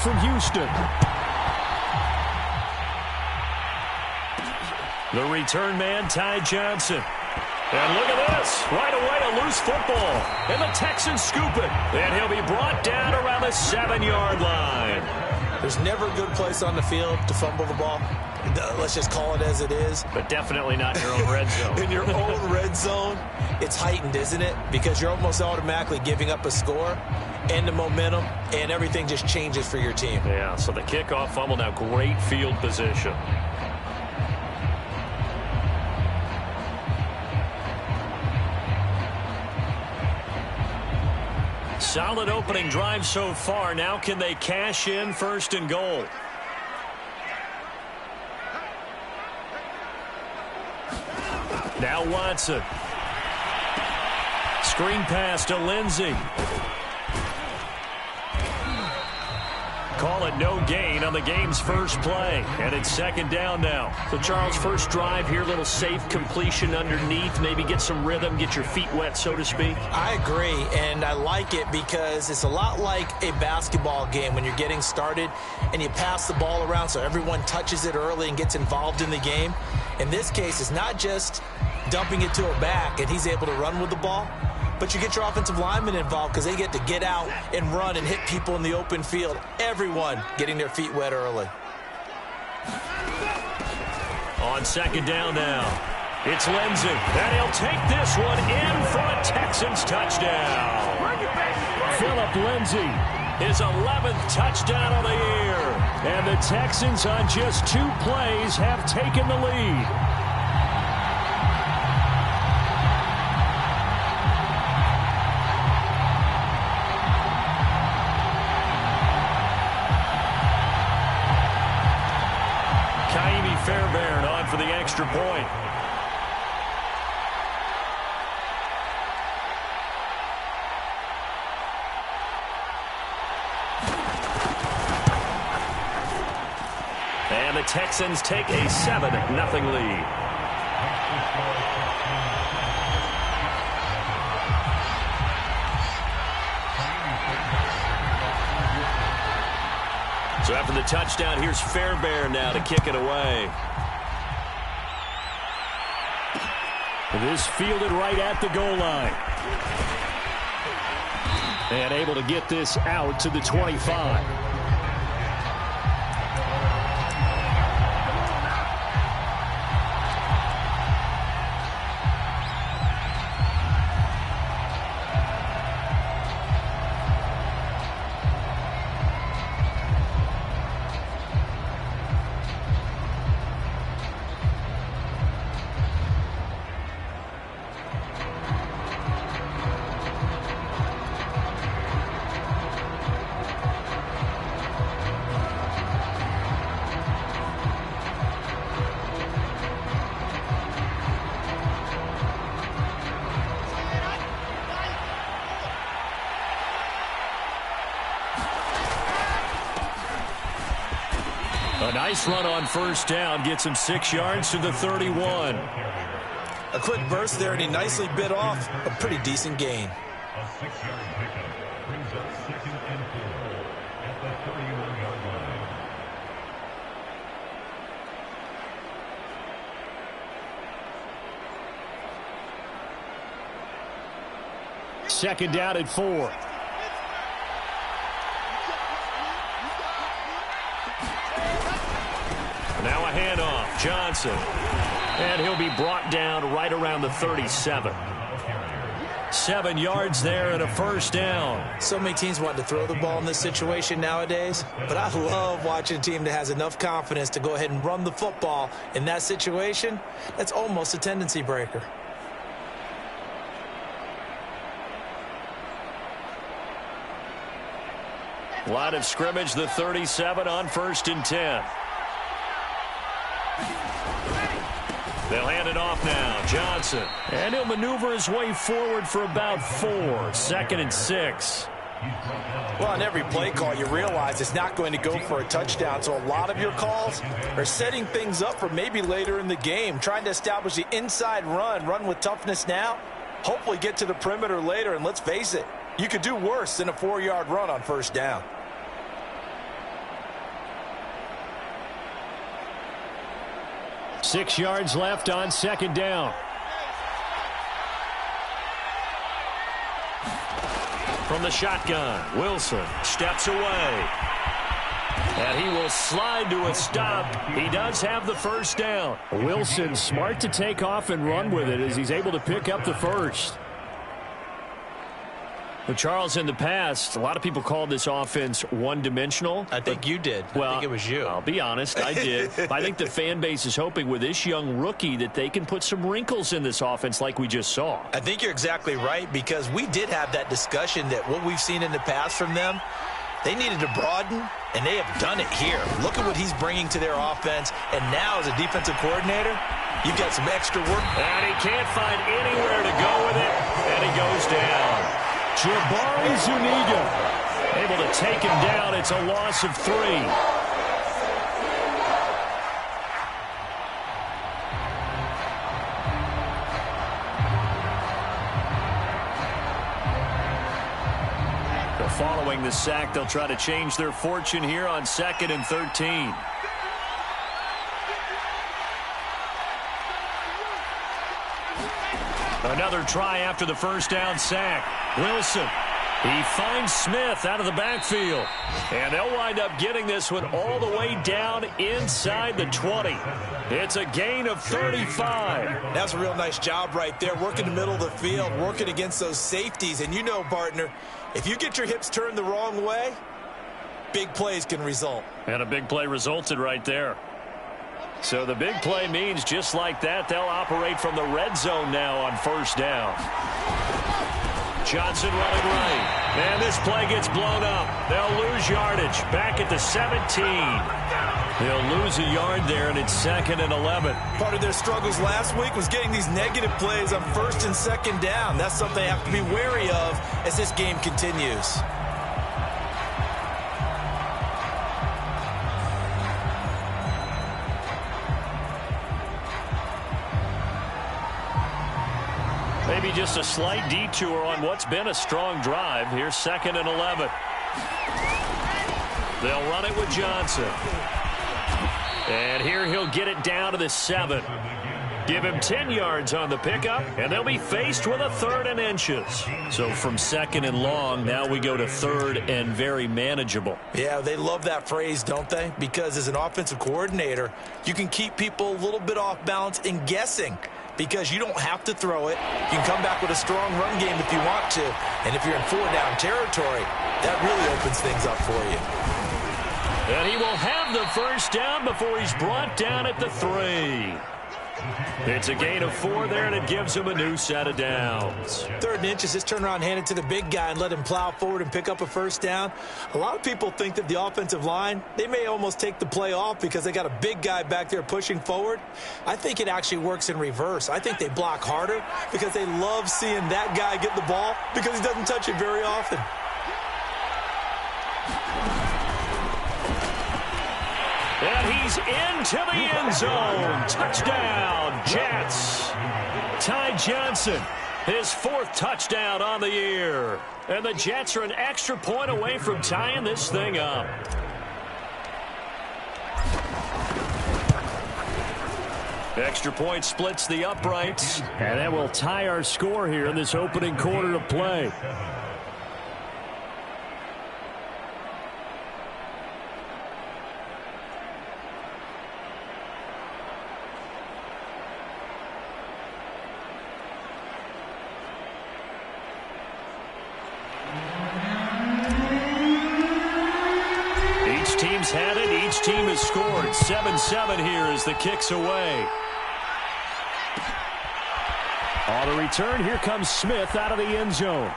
from Houston. The return man, Ty Johnson. And look at this. Right away, a loose football. And the Texans scoop it. And he'll be brought down around the 7-yard line. There's never a good place on the field to fumble the ball. Let's just call it as it is. But definitely not in your own red zone. In your own red zone, it's heightened, isn't it? Because you're almost automatically giving up a score and the momentum, and everything just changes for your team. Yeah, so the kickoff fumble, now great field position. Solid opening drive so far. Now can they cash in 1st and goal? Now Watson. Screen pass to Lindsey. Call it no gain on the game's first play. And it's 2nd down now. So, Charles, first drive here, little safe completion underneath. Maybe get some rhythm, get your feet wet, so to speak. I agree, and I like it because it's a lot like a basketball game when you're getting started and you pass the ball around so everyone touches it early and gets involved in the game. In this case, it's not just dumping it to a back and he's able to run with the ball, but you get your offensive linemen involved because they get to get out and run and hit people in the open field. Everyone getting their feet wet early. On 2nd down now, it's Lindsey. And he'll take this one in for a Texans touchdown. Phillip Lindsey, his 11th touchdown of the year. And the Texans on just 2 plays have taken the lead. Fairbairn on for the extra point. And the Texans take a 7-0 lead. So after the touchdown, here's Fairbairn now to kick it away. This fielded right at the goal line. And able to get this out to the 25. A nice run on 1st down gets him 6 yards to the 31. A quick burst there, and he nicely bit off a pretty decent gain. A 6-yard pickup brings up 2nd and 4 at the 31-yard line. Second down at 4. Now a handoff, Johnson. And he'll be brought down right around the 37. 7 yards there and a 1st down. So many teams want to throw the ball in this situation nowadays, but I love watching a team that has enough confidence to go ahead and run the football in that situation. That's almost a tendency breaker. Line of scrimmage, the 37 on 1st and 10. They'll hand it off now. Johnson. And he'll maneuver his way forward for about 4. 2nd and 6. Well, on every play call, you realize it's not going to go for a touchdown. So a lot of your calls are setting things up for maybe later in the game, trying to establish the inside run with toughness now, hopefully get to the perimeter later. And let's face it, you could do worse than a 4-yard run on 1st down. 6 yards left on second down. From the shotgun, Wilson steps away. And he will slide to a stop. He does have the first down. Wilson smart to take off and run with it as he's able to pick up the first. Well, Charles, in the past, a lot of people called this offense one-dimensional. I think you did. Well, I think it was you. I'll be honest, I did. I think the fan base is hoping with this young rookie that they can put some wrinkles in this offense like we just saw. I think you're exactly right, because we did have that discussion that what we've seen in the past from them, they needed to broaden, and they have done it here. Look at what he's bringing to their offense, and now as a defensive coordinator, you've got some extra work. And he can't find anywhere to go with it, and he goes down. Jabari Zuniga able to take him down. It's a loss of 3. Following the sack, they'll try to change their fortune here on 2nd and 13. Another try after the first down sack. Wilson, he finds Smith out of the backfield. And they'll wind up getting this one all the way down inside the 20. It's a gain of 35. That's a real nice job right there, working the middle of the field, working against those safeties. And you know, partner, if you get your hips turned the wrong way, big plays can result. And a big play resulted right there. So the big play means just like that, they'll operate from the red zone now on first down. Johnson running right. And this play gets blown up. They'll lose yardage back at the 17. They'll lose a yard there, and it's 2nd and 11. Part of their struggles last week was getting these negative plays on 1st and 2nd down. That's something they have to be wary of as this game continues. Maybe just a slight detour on what's been a strong drive. Here's 2nd and 11. They'll run it with Johnson. And here he'll get it down to the 7. Give him 10 yards on the pickup, and they'll be faced with a 3rd and inches. So from 2nd and long, now we go to 3rd and very manageable. Yeah, they love that phrase, don't they? Because as an offensive coordinator, you can keep people a little bit off balance and guessing, because you don't have to throw it. You can come back with a strong run game if you want to. And if you're in 4-down territory, that really opens things up for you. And he will have the first down before he's brought down at the 3. It's a gain of 4 there, and it gives him a new set of downs. 3rd and inches, just turn around, hand it to the big guy, and let him plow forward and pick up a first down. A lot of people think that the offensive line, they may almost take the play off because they got a big guy back there pushing forward. I think it actually works in reverse. I think they block harder because they love seeing that guy get the ball because he doesn't touch it very often. And he's into the end zone. Touchdown, Jets. Ty Johnson, his 4th touchdown on the year. And the Jets are an extra point away from tying this thing up. Extra point splits the uprights. And that will tie our score here in this opening quarter of play. Team's had it. Each team has scored. 7-7 here as the kick's away. On the return, here comes Smith out of the end zone.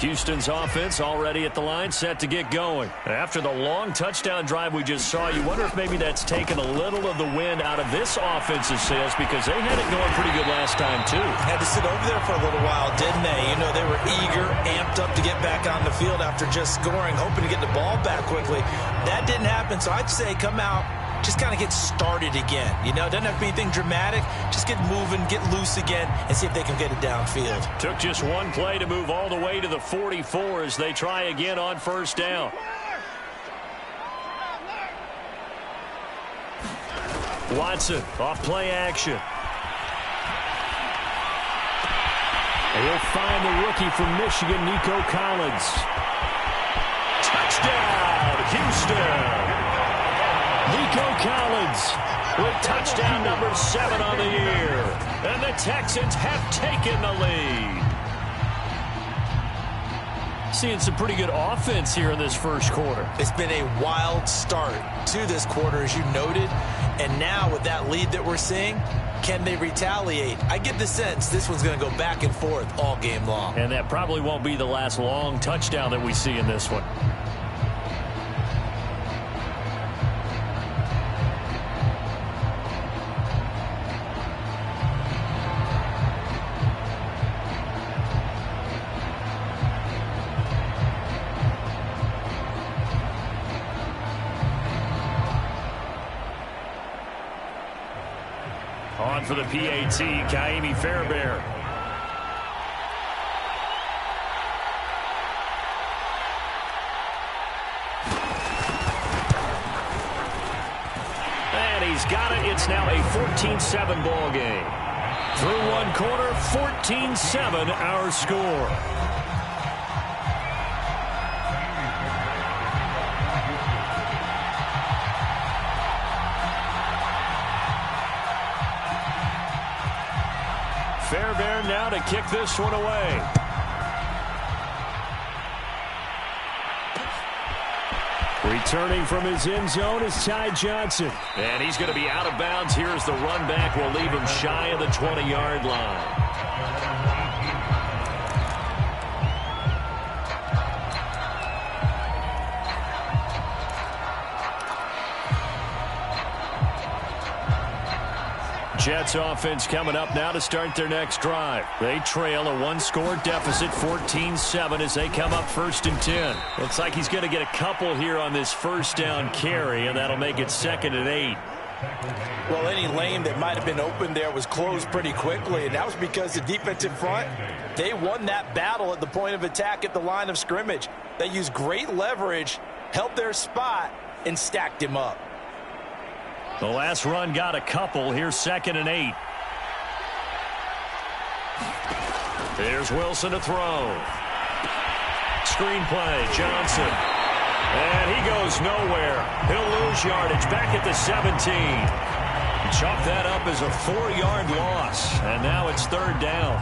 Houston's offense already at the line, set to get going. After the long touchdown drive we just saw, you wonder if maybe that's taken a little of the wind out of this offensive sails, because they had it going pretty good last time, too. Had to sit over there for a little while, didn't they? You know, they were eager, amped up to get back on the field after just scoring, hoping to get the ball back quickly. That didn't happen, so I'd say come out, just kind of get started again. You know, it doesn't have to be anything dramatic. Just get moving, get loose again, and see if they can get it downfield. Took just one play to move all the way to the 44 as they try again on first down. Watson off play action. And he'll find the rookie from Michigan, Nico Collins. Touchdown, Houston. Nico Collins with touchdown number 7 on the year. And the Texans have taken the lead. Seeing some pretty good offense here in this first quarter. It's been a wild start to this quarter, as you noted. And now with that lead that we're seeing, can they retaliate? I get the sense this one's going to go back and forth all game long. And that probably won't be the last long touchdown that we see in this one. On for the PAT, Ka'imi Fairbairn. And he's got it. It's now a 14-7 ball game. Through one quarter, 14-7 our score. Fairbairn now to kick this one away. Returning from his end zone is Ty Johnson. And he's going to be out of bounds here as the run back will leave him shy of the 20-yard line. Jets offense coming up now to start their next drive. They trail a one-score deficit, 14-7, as they come up 1st and 10. Looks like he's going to get a couple here on this first down carry, and that'll make it 2nd and 8. Well, any lane that might have been open there was closed pretty quickly, and that was because the defensive front, they won that battle at the point of attack at the line of scrimmage. They used great leverage, held their spot, and stacked him up. The last run got a couple. Here's 2nd and 8. There's Wilson to throw. Screen play, Johnson. And he goes nowhere. He'll lose yardage back at the 17. Chalk that up as a 4-yard loss. And now it's 3rd down.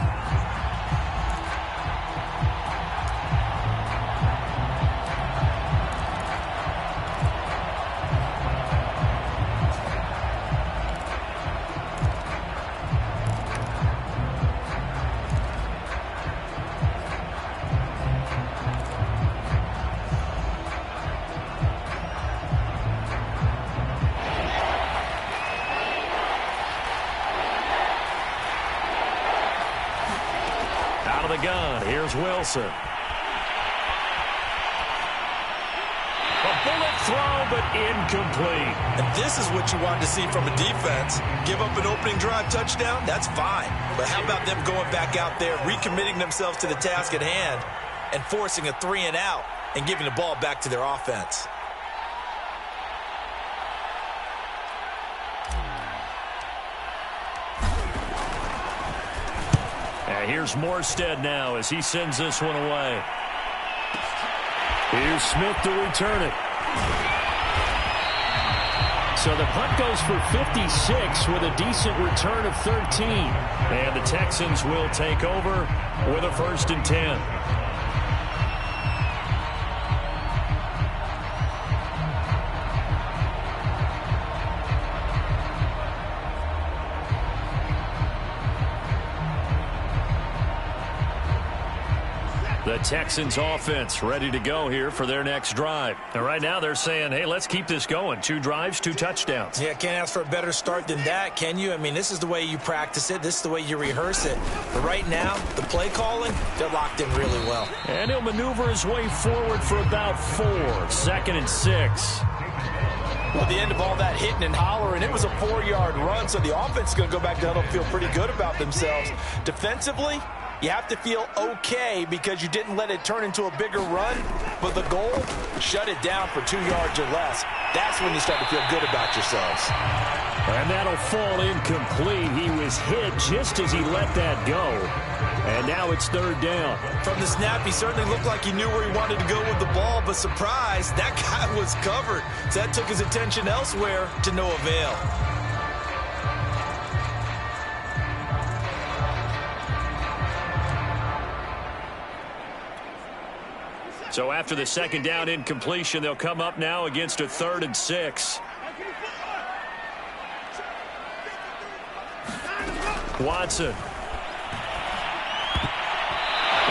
The gun. Here's Wilson. A bullet throw, but incomplete. And this is what you wanted to see from a defense. Give up an opening drive touchdown, that's fine. But how about them going back out there, recommitting themselves to the task at hand, and forcing a 3-and-out and giving the ball back to their offense? Here's Morstead now as he sends this one away. Here's Smith to return it. So the punt goes for 56 with a decent return of 13. And the Texans will take over with a 1st and 10. The Texans offense ready to go here for their next drive. And right now they're saying, hey, let's keep this going. 2 drives, 2 touchdowns. Yeah, can't ask for a better start than that, can you? I mean, this is the way you practice it. This is the way you rehearse it. But right now, the play calling, they're locked in really well. And he'll maneuver his way forward for about 4. 2nd and 6. Well, the end of all that hitting and hollering, it was a 4-yard run, so the offense is going to go back to huddle and feel pretty good about themselves. Defensively, you have to feel okay because you didn't let it turn into a bigger run, but the goal, shut it down for 2 yards or less. That's when you start to feel good about yourselves. And that'll fall incomplete. He was hit just as he let that go. And now it's 3rd down. From the snap, he certainly looked like he knew where he wanted to go with the ball, but surprise, that guy was covered. So that took his attention elsewhere to no avail. So after the 2nd down incompletion, they'll come up now against a 3rd and 6. Watson. And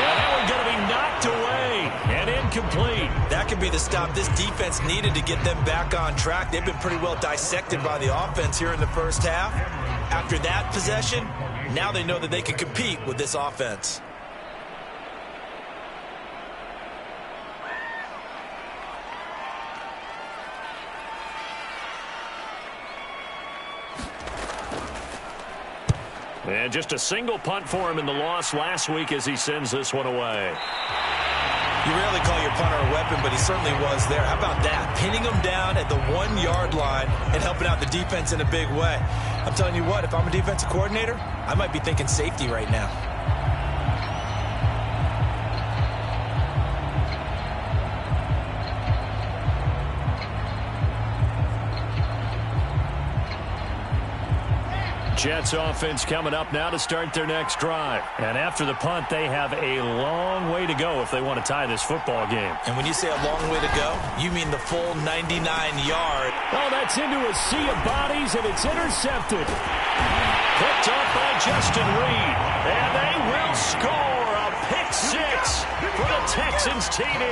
that one's going to be knocked away and incomplete. That could be the stop this defense needed to get them back on track. They've been pretty well dissected by the offense here in the first half. After that possession, now they know that they can compete with this offense. And just a single punt for him in the loss last week as he sends this one away. You rarely call your punter a weapon, but he certainly was there. How about that? Pinning him down at the 1-yard line and helping out the defense in a big way. I'm telling you what, if I'm a defensive coordinator, I might be thinking safety right now. Jets offense coming up now to start their next drive. And after the punt, they have a long way to go if they want to tie this football game. And when you say a long way to go, you mean the full 99-yard. Oh, that's into a sea of bodies, and it's intercepted. Picked up by Justin Reed. And they will score a pick 6 for the Texans TD.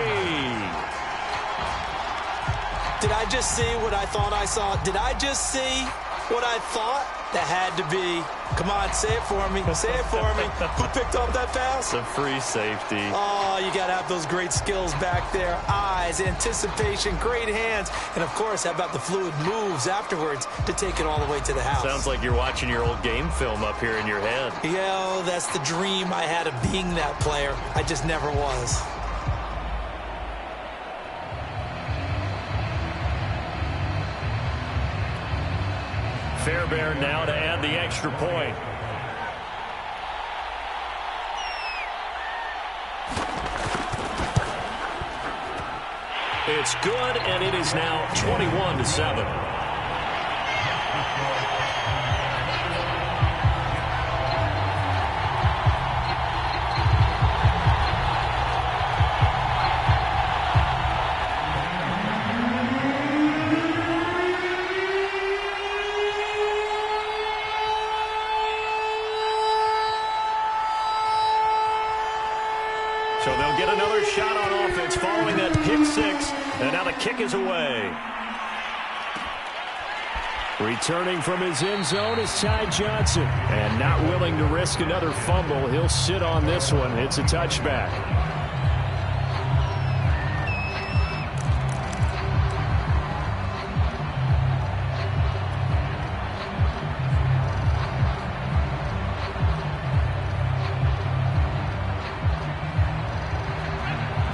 Did I just see what I thought I saw? Did I just see what I thought? That had to be. Come on, say it for me. Say it for me. Who picked up that pass? It's a free safety. Oh, you got to have those great skills back there. Eyes, anticipation, great hands. And, of course, how about the fluid moves afterwards to take it all the way to the house? Sounds like you're watching your old game film up here in your head. Yeah, that's the dream I had of being that player. I just never was. Fairbairn now to add the extra point. It's good, and it is now 21-7. So they'll get another shot on offense following that pick 6. And now the kick is away. Returning from his end zone is Ty Johnson. And not willing to risk another fumble, he'll sit on this one. It's a touchback.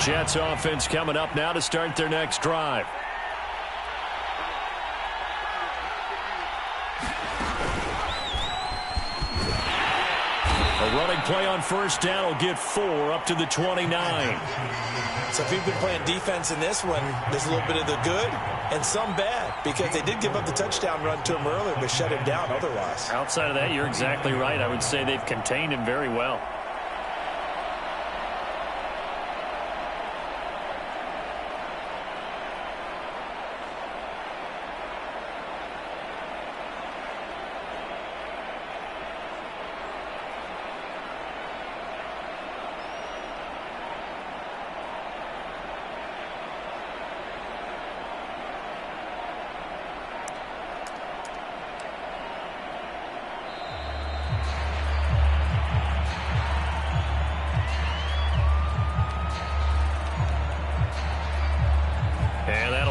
Jets offense coming up now to start their next drive. A running play on first down will get 4 up to the 29. So if you've been playing defense in this one, there's a little bit of the good and some bad because they did give up the touchdown run to him earlier but shut him down otherwise. Outside of that, you're exactly right. I would say they've contained him very well.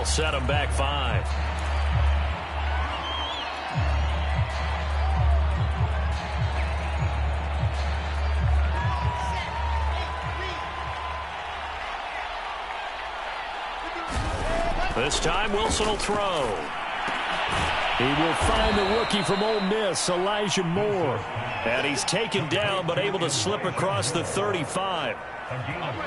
Set him back 5. This time Wilson will throw. He will find the rookie from Ole Miss, Elijah Moore. And he's taken down but able to slip across the 35.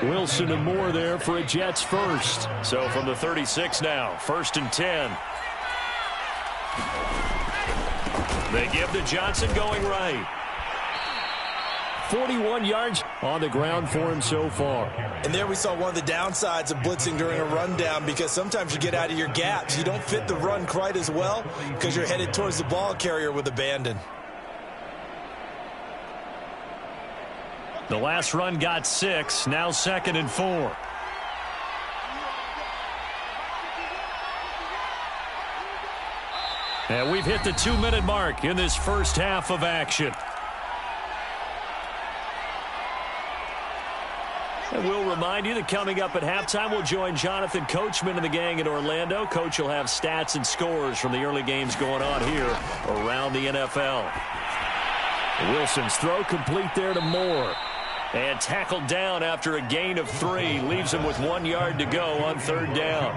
Wilson and Moore there for a Jets first. So from the 36 now, 1st and 10. They give to Johnson going right. 41 yards on the ground for him so far. And there we saw one of the downsides of blitzing during a rundown, because sometimes you get out of your gaps. You don't fit the run quite as well because you're headed towards the ball carrier with abandon. The last run got 6, now 2nd and 4. And we've hit the 2-minute mark in this first half of action. And we'll remind you that coming up at halftime, we'll join Jonathan Coachman and the gang in Orlando. Coach will have stats and scores from the early games going on here around the NFL. Wilson's throw complete there to Moore. And tackled down after a gain of 3. Leaves him with 1 yard to go on 3rd down.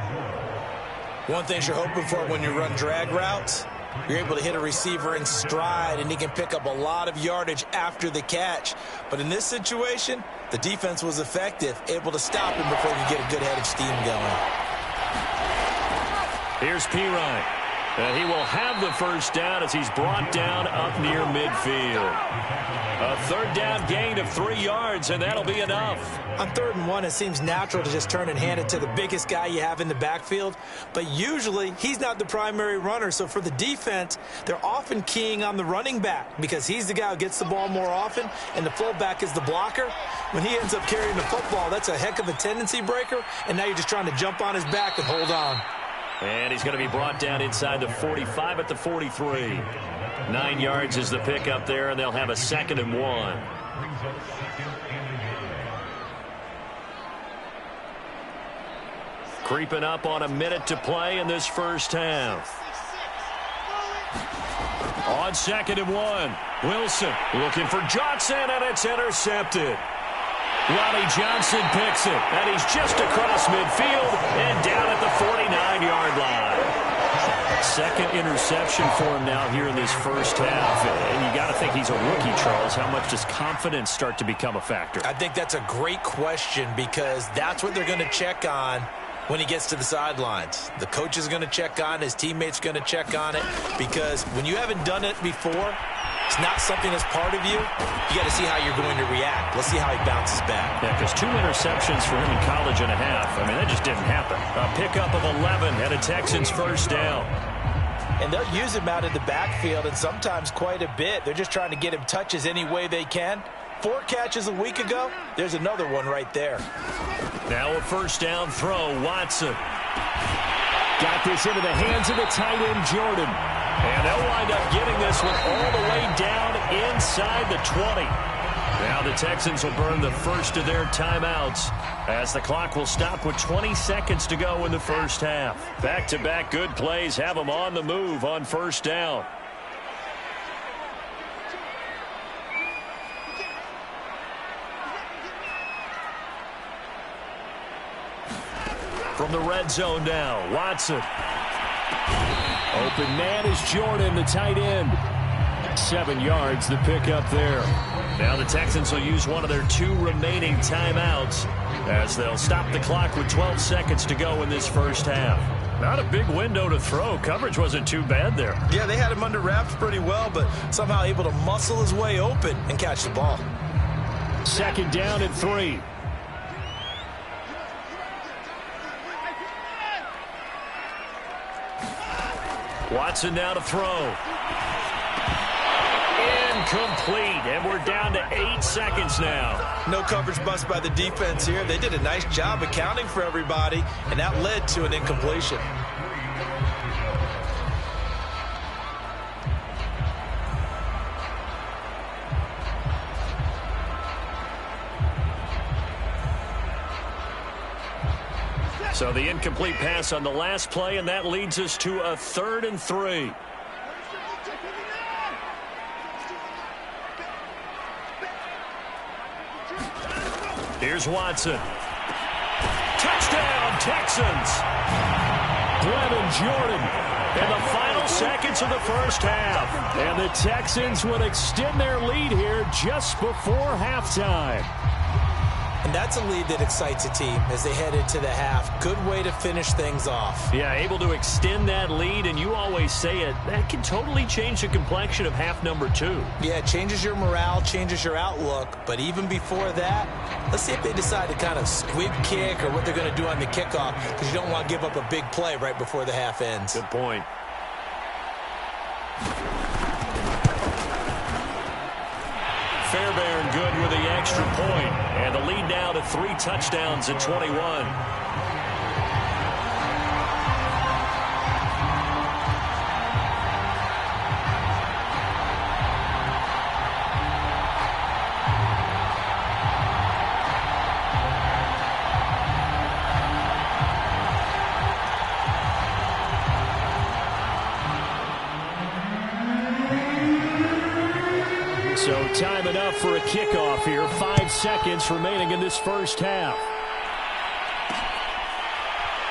One thing you're hoping for when you run drag routes, you're able to hit a receiver in stride, and he can pick up a lot of yardage after the catch. But in this situation, the defense was effective, able to stop him before he could get a good head of steam going. Here's Pirine. And he will have the first down as he's brought down up near midfield. A 3rd down gain of 3 yards, and that'll be enough. On 3rd and 1, it seems natural to just turn and hand it to the biggest guy you have in the backfield. But usually, he's not the primary runner. So for the defense, they're often keying on the running back because he's the guy who gets the ball more often, and the fullback is the blocker. When he ends up carrying the football, that's a heck of a tendency breaker, and now you're just trying to jump on his back and hold on. And he's going to be brought down inside the 45 at the 43. 9 yards is the pickup there, and they'll have a 2nd and 1. Creeping up on a minute to play in this first half. On 2nd and 1, Wilson looking for Johnson, and it's intercepted. Ronnie Johnson picks it, and he's just across midfield and down at the 49-yard line. 2nd interception for him now here in this first half. And you got to think he's a rookie, Charles. How much does confidence start to become a factor? I think that's a great question, because that's what they're going to check on when he gets to the sidelines. The coach is going to check on it. His teammates are going to check on it, because when you haven't done it before, it's not something that's part of you. You got to see how you're going to react. Let's see how he bounces back. Yeah, because 2 interceptions for him in college and a half. I mean, that just didn't happen. A pickup of 11 and a Texans first down. And they'll use him out of the backfield, and sometimes quite a bit. They're just trying to get him touches any way they can. 4 catches a week ago. There's another one right there. Now a first down throw, Watson. Got this into the hands of the tight end, Jordan. And they'll wind up getting this one all the way down inside the 20. Now the Texans will burn the first of their timeouts as the clock will stop with 20 seconds to go in the first half. Back-to-back good plays have them on the move on first down. From the red zone now, Watson. Open man is Jordan, the tight end. 7 yards, the pickup there. Now the Texans will use one of their 2 remaining timeouts as they'll stop the clock with 12 seconds to go in this first half. Not a big window to throw. Coverage wasn't too bad there. Yeah, they had him under wraps pretty well, but somehow able to muscle his way open and catch the ball. 2nd down and 3. Watson now to throw. Incomplete, and we're down to 8 seconds now. No coverage bust by the defense here. They did a nice job accounting for everybody, and that led to an incompletion. So the incomplete pass on the last play, and that leads us to a 3rd and 3. Here's Watson. Touchdown, Texans! Brevin Jordan. In the final seconds of the first half. And the Texans will extend their lead here just before halftime. And that's a lead that excites a team as they head into the half. Good way to finish things off. Yeah, able to extend that lead, and you always say it, that can totally change the complexion of half number 2. Yeah, it changes your morale, changes your outlook. But even before that, let's see if they decide to kind of squib kick or what they're going to do on the kickoff, because you don't want to give up a big play right before the half ends. Good point. Fairbairn good with the extra point. And the lead now to 3 touchdowns at 21. So time enough for a kickoff here. 5 seconds remaining in this first half.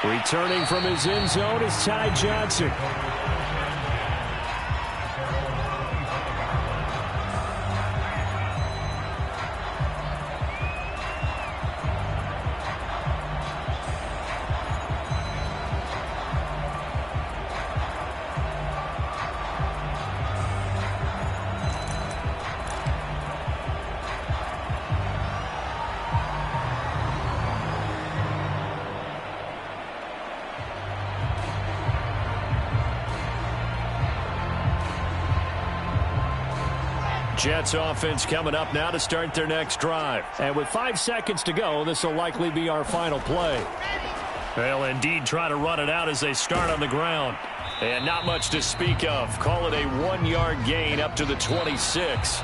Returning from his end zone is Ty Johnson. Jets offense coming up now to start their next drive. And with 5 seconds to go, this will likely be our final play. They'll indeed try to run it out as they start on the ground. And not much to speak of. Call it a 1-yard gain up to the 26.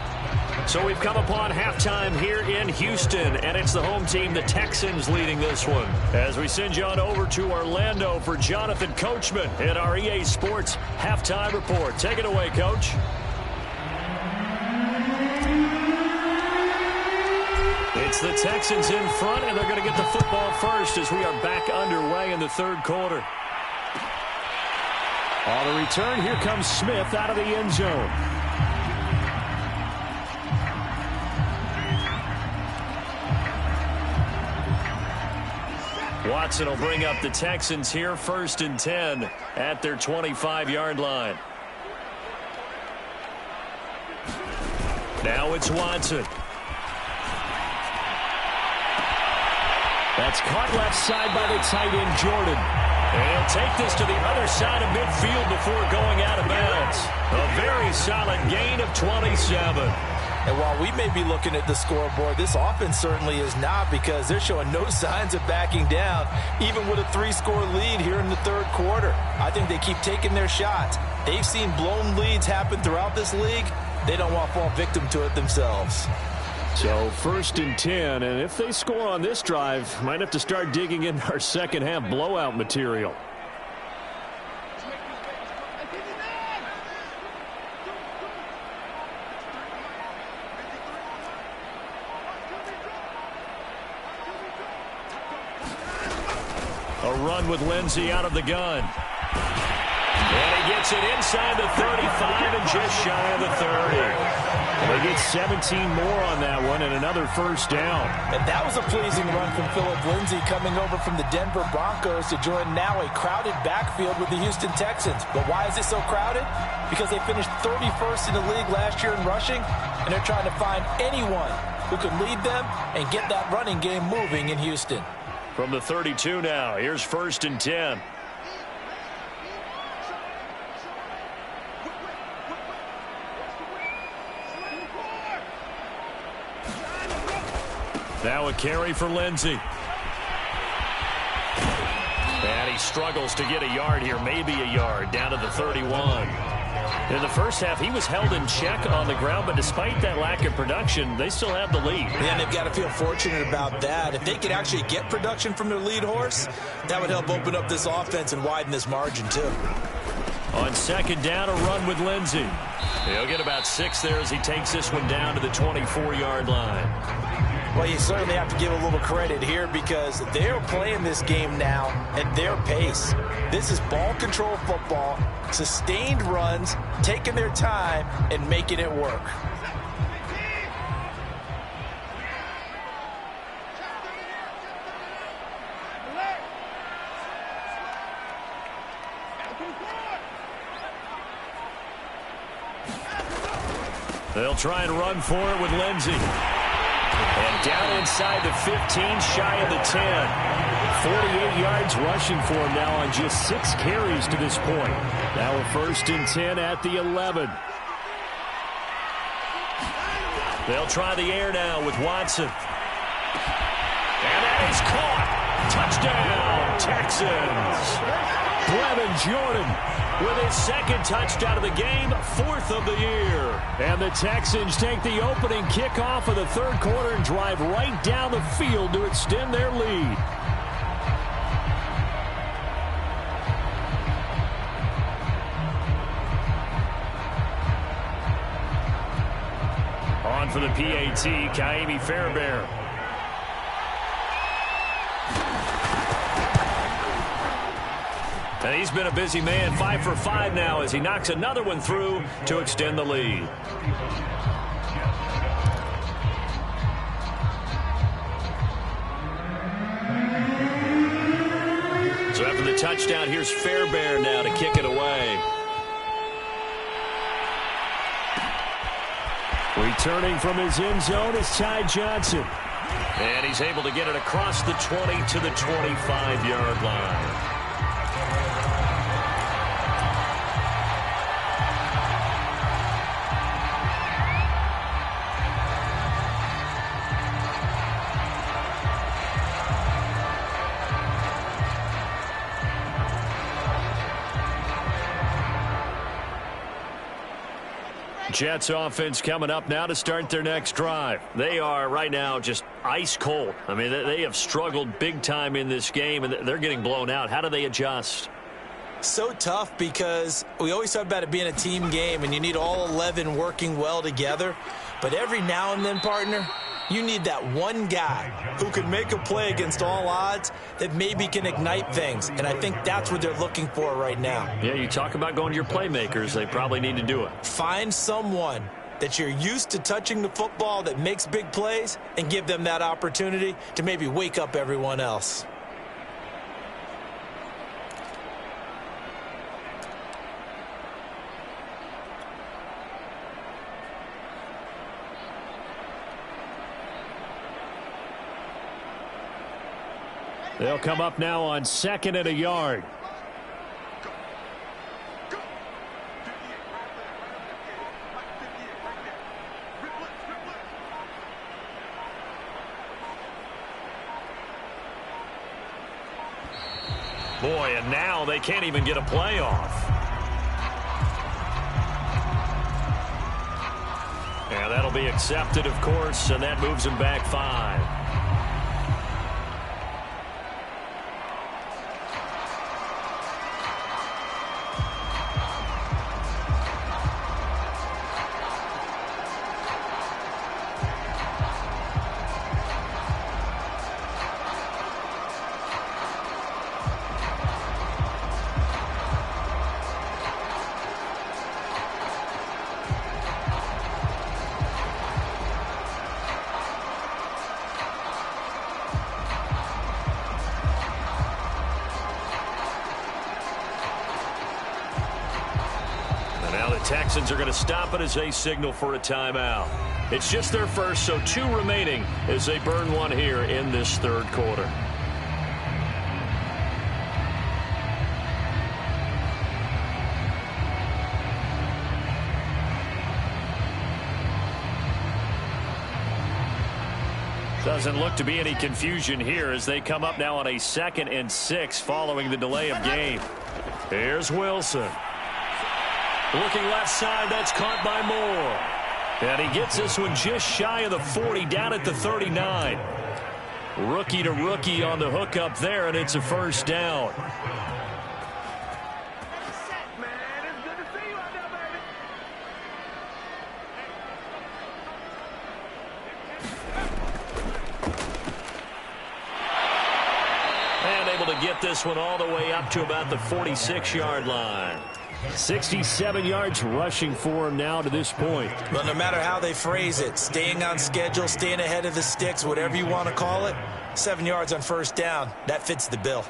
So we've come upon halftime here in Houston, and it's the home team, the Texans, leading this one. As we send you on over to Orlando for Jonathan Coachman at our EA Sports Halftime Report. Take it away, Coach. It's the Texans in front, and they're going to get the football first as we are back underway in the third quarter. On the return, here comes Smith out of the end zone. Watson will bring up the Texans here, 1st and 10 at their 25-yard line. Now it's Watson. That's caught left side by the tight end, Jordan. And he'll take this to the other side of midfield before going out of bounds. A very solid gain of 27. And while we may be looking at the scoreboard, this offense certainly is not, because they're showing no signs of backing down, even with a 3-score lead here in the third quarter. I think they keep taking their shots. They've seen blown leads happen throughout this league. They don't want to fall victim to it themselves. So 1st and 10, and if they score on this drive, might have to start digging in our second half blowout material. A run with Lindsey out of the gun. And he gets it inside the 35 and just shy of the 30. They get 17 more on that one and another first down. And that was a pleasing run from Phillip Lindsay, coming over from the Denver Broncos to join now a crowded backfield with the Houston Texans. But why is it so crowded? Because they finished 31st in the league last year in rushing, and they're trying to find anyone who can lead them and get that running game moving in Houston. From the 32 now, here's 1st and 10. Now a carry for Lindsey. And he struggles to get a yard here, maybe a yard, down to the 31. In the first half, he was held in check on the ground, but despite that lack of production, they still have the lead. And they've got to feel fortunate about that. If they could actually get production from their lead horse, that would help open up this offense and widen this margin, too. On 2nd down, a run with Lindsey. He'll get about 6 there as he takes this one down to the 24-yard line. Well, you certainly have to give a little credit here because they're playing this game now at their pace. This is ball control football, sustained runs, taking their time, and making it work. They'll try and run for it with Lindsey. And down inside the 15, shy of the 10. 48 yards rushing for him now on just 6 carries to this point. Now a 1st and 10 at the 11. They'll try the air now with Watson. And that is caught. Touchdown, Texans. Brevin Jordan with his 2nd touchdown of the game, 4th of the year. And the Texans take the opening kickoff of the 3rd quarter and drive right down the field to extend their lead. On for the PAT, Ka'imi Fairbairn. And he's been a busy man, 5 for 5 now as he knocks another one through to extend the lead. So after the touchdown, here's Fairbairn now to kick it away. Returning from his end zone is Ty Johnson. And he's able to get it across the 20 to the 25-yard line. Jets offense coming up now to start their next drive. They are right now just ice cold. I mean, they have struggled big time in this game, and they're getting blown out. How do they adjust? So tough because we always talk about it being a team game, and you need all 11 working well together. But every now and then, partner, you need that one guy who can make a play against all odds that maybe can ignite things. And I think that's what they're looking for right now. Yeah, you talk about going to your playmakers. They probably need to do it. Find someone that you're used to touching the football that makes big plays and give them that opportunity to maybe wake up everyone else. They'll come up now on 2nd and a yard. Boy, and now they can't even get a play off. And that'll be accepted, of course, and that moves them back 5. Texans are going to stop it as they signal for a timeout. It's just their first, so 2 remaining as they burn one here in this 3rd quarter. Doesn't look to be any confusion here as they come up now on a 2nd and 6 following the delay of game. Here's Wilson. Looking left side, that's caught by Moore. And he gets this one just shy of the 40, down at the 39. Rookie to rookie on the hookup there, and it's a 1st down. this one all the way up to about the 46-yard line. 67 yards rushing for him now to this point. Well, no matter how they phrase it, staying on schedule, staying ahead of the sticks, whatever you want to call it, 7 yards on first down, that fits the bill.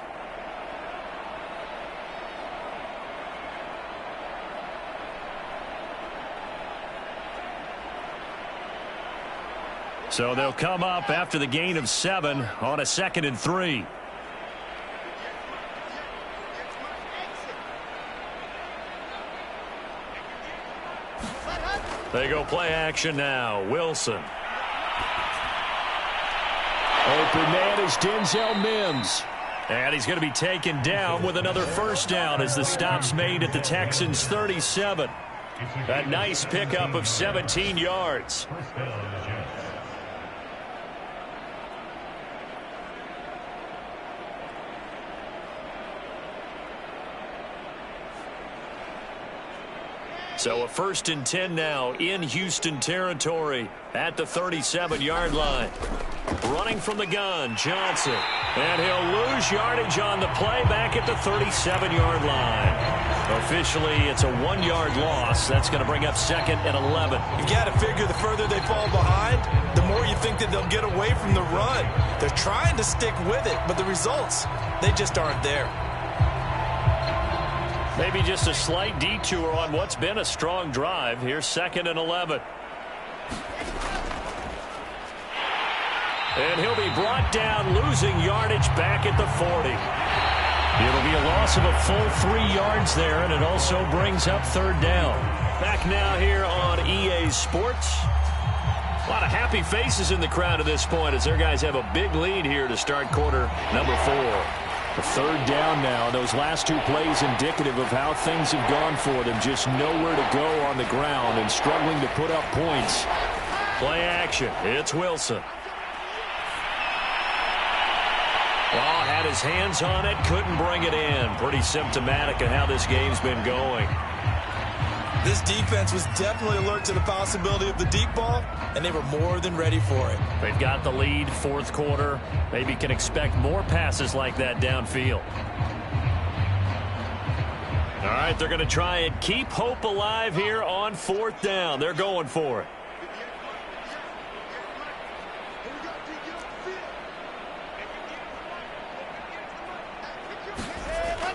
So they'll come up after the gain of 7 on a 2nd and 3. They go play action now. Wilson. Open man is Denzel Mims. And he's going to be taken down with another first down as the stop's made at the Texans' 37. A nice pickup of 17 yards. So a 1st and 10 now in Houston territory at the 37-yard line. Running from the gun, Johnson. And he'll lose yardage on the play back at the 37-yard line. Officially, it's a 1-yard loss. That's going to bring up 2nd and 11. You got to figure the further they fall behind, the more you think that they'll get away from the run. They're trying to stick with it, but the results, they just aren't there. Maybe just a slight detour on what's been a strong drive. Here's 2nd and 11. And he'll be brought down, losing yardage back at the 40. It'll be a loss of a full 3 yards there, and it also brings up 3rd down. Back now here on EA Sports. A lot of happy faces in the crowd at this point as their guys have a big lead here to start quarter number 4. The 3rd down now. Those last 2 plays indicative of how things have gone for them. Just nowhere to go on the ground and struggling to put up points. Play action. It's Wilson. Well, had his hands on it, couldn't bring it in. Pretty symptomatic of how this game's been going. This defense was definitely alert to the possibility of the deep ball, and they were more than ready for it. They've got the lead, 4th quarter. Maybe can expect more passes like that downfield. All right, they're going to try and keep hope alive here on 4th down. They're going for it.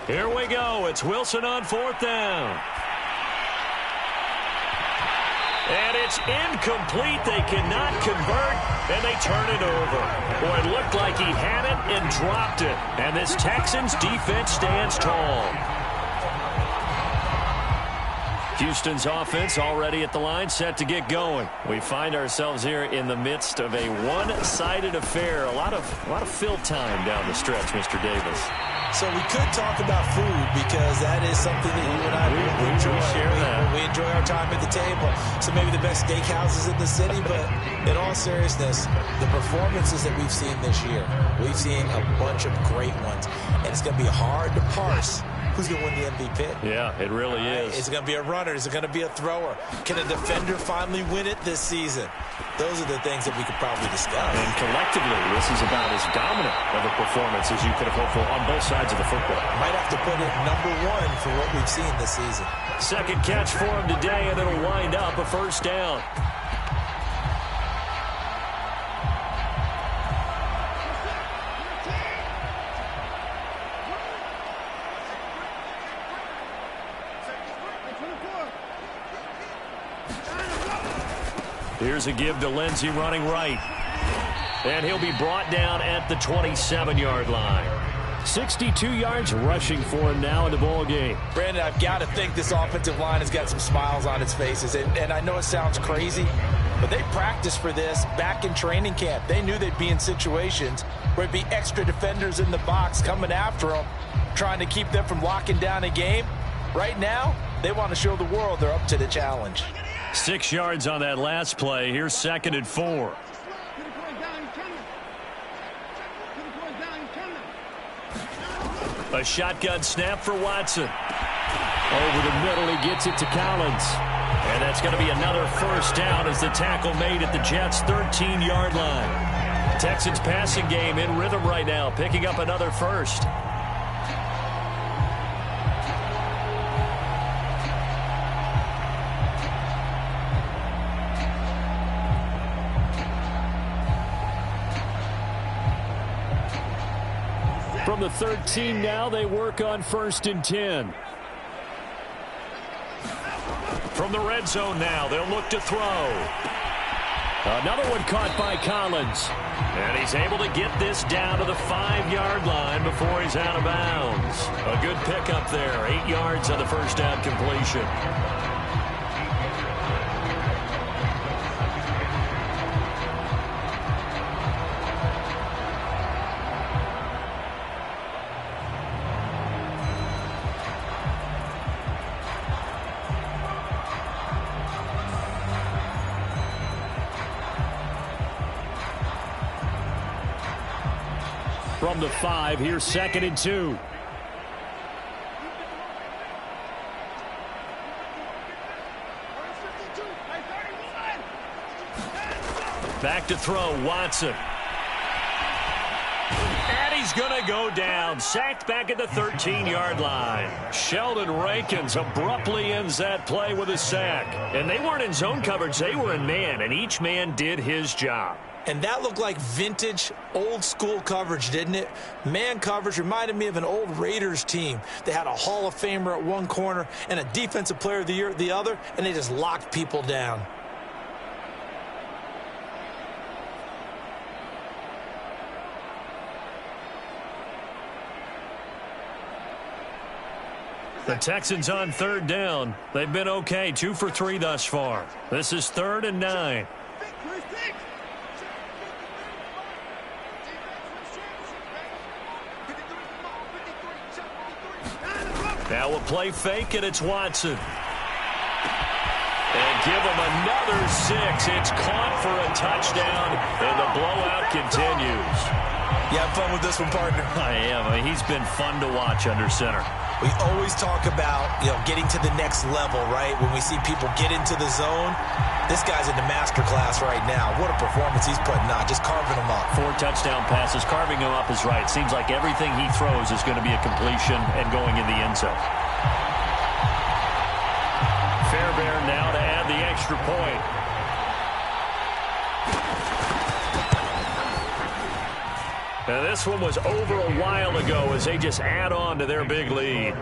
Here we go. It's Wilson on 4th down. And it's incomplete. They cannot convert, and they turn it over. Boy, it looked like he had it and dropped it. And this Texans defense stands tall. Houston's offense already at the line, set to get going. We find ourselves here in the midst of a one-sided affair. A lot of fill time down the stretch, Mr. Davis. So we could talk about food because that is something that you and I really enjoy. We enjoy our time at the table. So maybe the best steakhouses in the city, but in all seriousness, the performances that we've seen this year, we've seen a bunch of great ones. And it's going to be hard to parse who's going to win the MVP. Yeah, it really is. Is it going to be a runner? Is it going to be a thrower? Can a defender finally win it this season? Those are the things that we could probably discuss. And collectively, this is about as dominant of a performance as you could have hoped for on both sides of the football. Might have to put it number 1 for what we've seen this season. 2nd catch for him today, and it'll wind up a 1st down. Here's a give to Lindsey running right. And he'll be brought down at the 27-yard line. 62 yards rushing for him now in the ball game. Brandon, I've got to think this offensive line has got some smiles on its faces. And I know it sounds crazy, but they practiced for this back in training camp. They knew they'd be in situations where it'd be extra defenders in the box coming after them, trying to keep them from locking down a game. Right now, they want to show the world they're up to the challenge. 6 yards on that last play. Here's 2nd and 4. A shotgun snap for Watson. Over the middle, he gets it to Collins. And that's going to be another 1st down as the tackle made at the Jets' 13-yard line. Texans passing game in rhythm right now, picking up another 1st. From the 13 now, they work on 1st and 10. From the red zone now, they'll look to throw. Another one caught by Collins. And he's able to get this down to the 5-yard line before he's out of bounds. A good pickup there. 8 yards on the first down completion. From the 5, here's 2nd and 2. Back to throw, Watson. And he's going to go down. Sacked back at the 13-yard line. Sheldon Rankins abruptly ends that play with a sack. And they weren't in zone coverage. They were in man, and each man did his job. And that looked like vintage, old-school coverage, didn't it? Man coverage reminded me of an old Raiders team. They had a Hall of Famer at one corner and a Defensive Player of the Year at the other, and they just locked people down. The Texans on 3rd down. They've been okay, 2 for 3 thus far. This is 3rd and 9. Now we'll play fake, and it's Watson. And give him another 6. It's caught for a touchdown, and the blowout continues. You have fun with this one, partner? I am. I mean, he's been fun to watch under center. We always talk about, getting to the next level, right? When we see people get into the zone, this guy's in the master class right now. What a performance he's putting on, just carving them up. 4 touchdown passes. Carving him up is right. Seems like everything he throws is going to be a completion and going in the end zone. Fairbairn now to add the extra point. Now this one was over a while ago as they just add on to their big lead.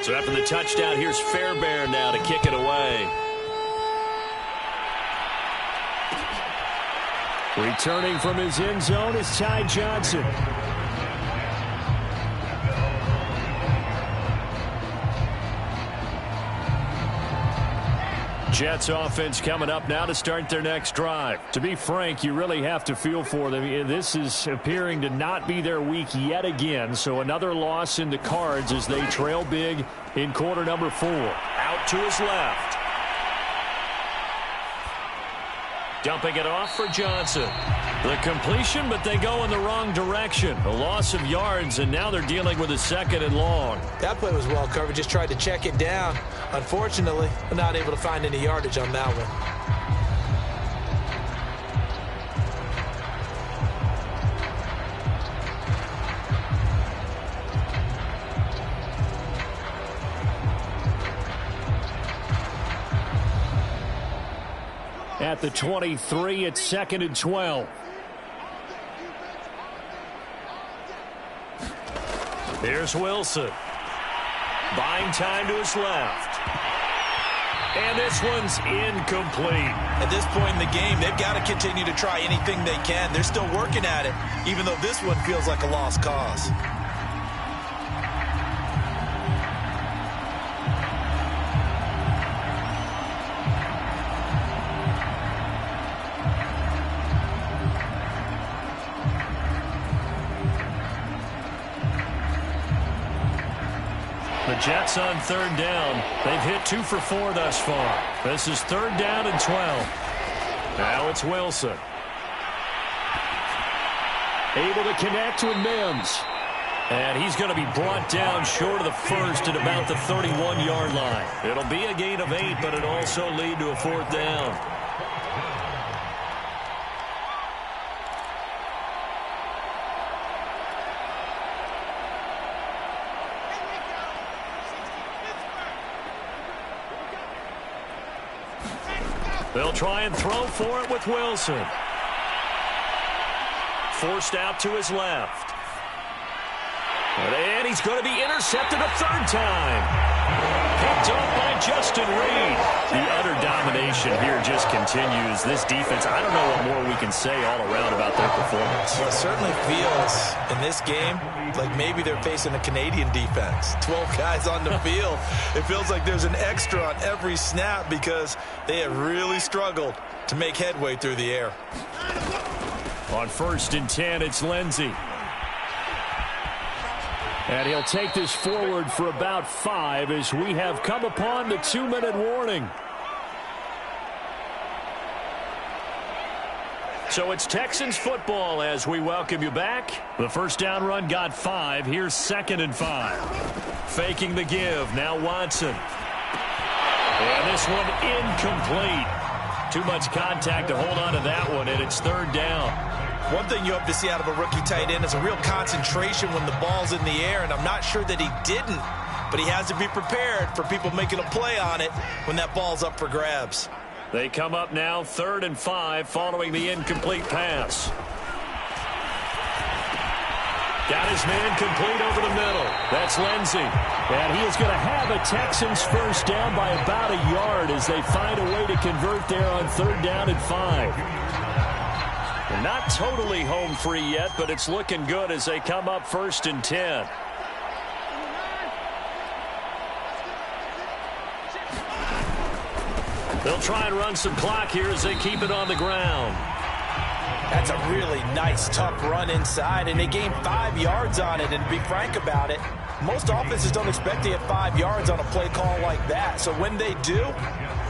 So after the touchdown, here's Fairbairn now to kick it away. Returning from his end zone is Ty Johnson. Jets offense coming up now to start their next drive. To be frank, you really have to feel for them. This is appearing to not be their week yet again. So another loss in the cards as they trail big in quarter number 4. Out to his left. Dumping it off for Johnson. The completion, but they go in the wrong direction. A loss of yards, and now they're dealing with a 2nd and long. That play was well covered. Just tried to check it down. Unfortunately, we're not able to find any yardage on that one. At the 23, it's 2nd and 12. Here's Wilson. Buying time to his left. And this one's incomplete. At this point in the game, they've got to continue to try anything they can. They're still working at it, even though this one feels like a lost cause. The Jets on 3rd down. They've hit 2 for 4 thus far. This is 3rd down and 12. Now it's Wilson. Able to connect with Mims. And he's going to be brought down short of the first at about the 31-yard line. It'll be a gain of 8, but it'll also lead to a 4th down. They'll try and throw for it with Wilson. Forced out to his left. And he's going to be intercepted a third time. Picked up by Justin Reed. The utter domination here just continues. This defense, I don't know what more we can say all around about their performance. Well, it certainly feels in this game like maybe they're facing a Canadian defense. 12 guys on the field. It feels like there's an extra on every snap because they have really struggled to make headway through the air. On 1st and 10, it's Lindsey. And he'll take this forward for about 5 as we have come upon the 2-minute warning. So it's Texans football as we welcome you back. The first down run got 5. Here's 2nd and 5. Faking the give. Now Watson. And this one incomplete. Too much contact to hold on to that one, and it's 3rd down. One thing you hope to see out of a rookie tight end is a real concentration when the ball's in the air, and I'm not sure that he didn't, but he has to be prepared for people making a play on it when that ball's up for grabs. They come up now 3rd and 5 following the incomplete pass. Got his man complete over the middle. That's Lindsey. And he is going to have a Texans first down by about a yard as they find a way to convert there on 3rd down and 5. They're not totally home free yet, but it's looking good as they come up 1st and 10. They'll try and run some clock here as they keep it on the ground. That's a really nice, tough run inside, and they gained 5 yards on it. And to be frank about it, most offenses don't expect to get 5 yards on a play call like that. So when they do,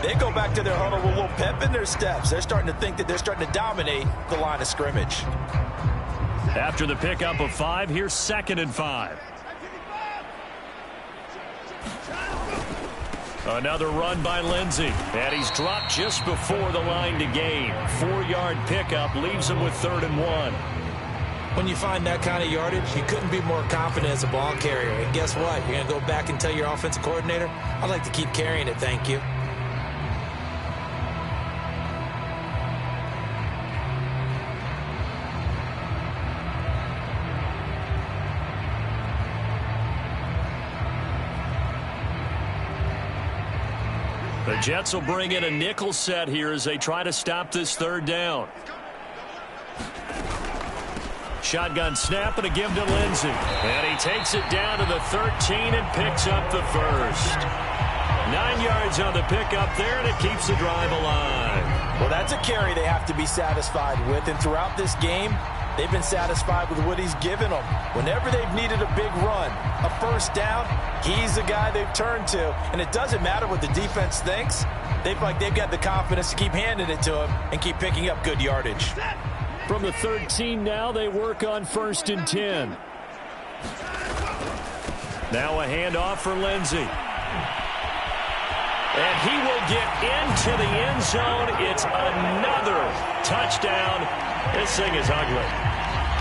they go back to their huddle with a little pep in their steps. They're starting to think that they're starting to dominate the line of scrimmage. After the pickup of 5, here's 2nd and 5. Another run by Lindsey. And he's dropped just before the line to gain. 4-yard pickup leaves him with 3rd and 1. When you find that kind of yardage, you couldn't be more confident as a ball carrier. And guess what? You're going to go back and tell your offensive coordinator, I'd like to keep carrying it, thank you. The Jets will bring in a nickel set here as they try to stop this 3rd down. Shotgun snap and a give to Lindsey. And he takes it down to the 13 and picks up the first. 9 yards on the pickup there, and it keeps the drive alive. Well, that's a carry they have to be satisfied with. And throughout this game, they've been satisfied with what he's given them. Whenever they've needed a big run, a first down, he's the guy they've turned to. And it doesn't matter what the defense thinks. They've got the confidence to keep handing it to him and keep picking up good yardage. From the 13 now, they work on 1st and 10. Now a handoff for Lindsey. And he will get into the end zone. It's another touchdown. This thing is ugly.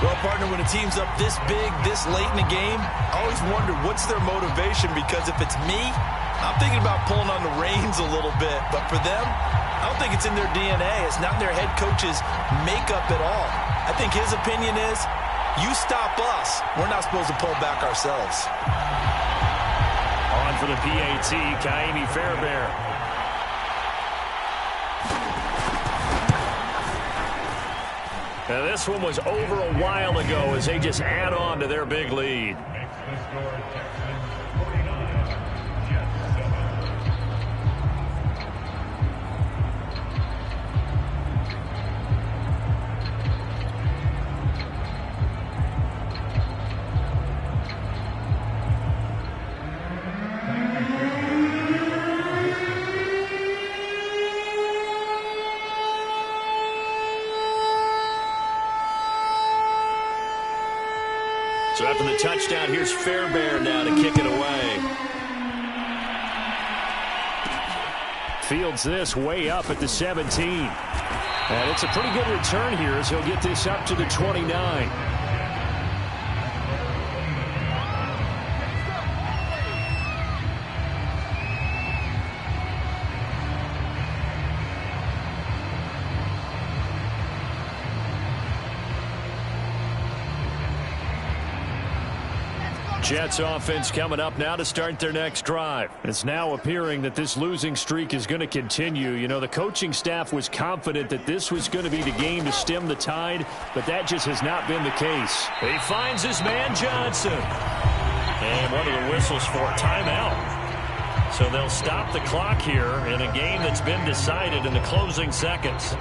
Well, partner, when a team's up this big, this late in the game, I always wonder what's their motivation, because if it's me, I'm thinking about pulling on the reins a little bit. But for them, I don't think it's in their DNA. It's not in their head coach's makeup at all. I think his opinion is, you stop us, we're not supposed to pull back ourselves. On for the PAT, Ka'imi Fairbairn. Now this one was over a while ago as they just add on to their big lead. Makes the score Texans 49, Jets 7. So after the touchdown, here's Fairbairn now to kick it away. Fields this way up at the 17. And it's a pretty good return here as he'll get this up to the 29. Jets offense coming up now to start their next drive. It's now appearing that this losing streak is going to continue. You know, the coaching staff was confident that this was going to be the game to stem the tide, but that just has not been the case. He finds his man Johnson. And one of the whistles for a timeout. So they'll stop the clock here in a game that's been decided in the closing seconds.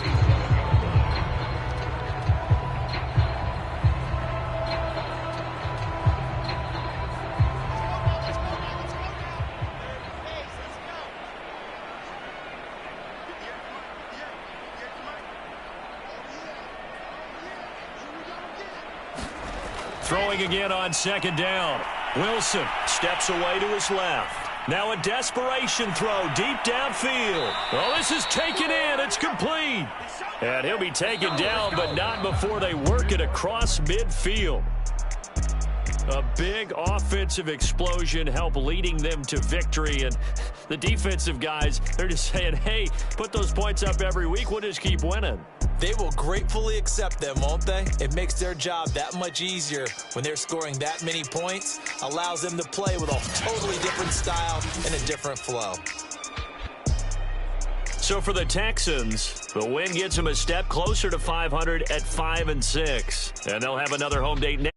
Throwing again on second down. Wilson steps away to his left. Now a desperation throw deep downfield. Well, this is taken in. It's complete. And he'll be taken down, but not before they work it across midfield. A big offensive explosion helped leading them to victory. And the defensive guys, they're just saying, hey, put those points up every week. We'll just keep winning. They will gratefully accept them, won't they? It makes their job that much easier when they're scoring that many points. Allows them to play with a totally different style and a different flow. So for the Texans, the win gets them a step closer to 500 at 5-6. And they'll have another home date next.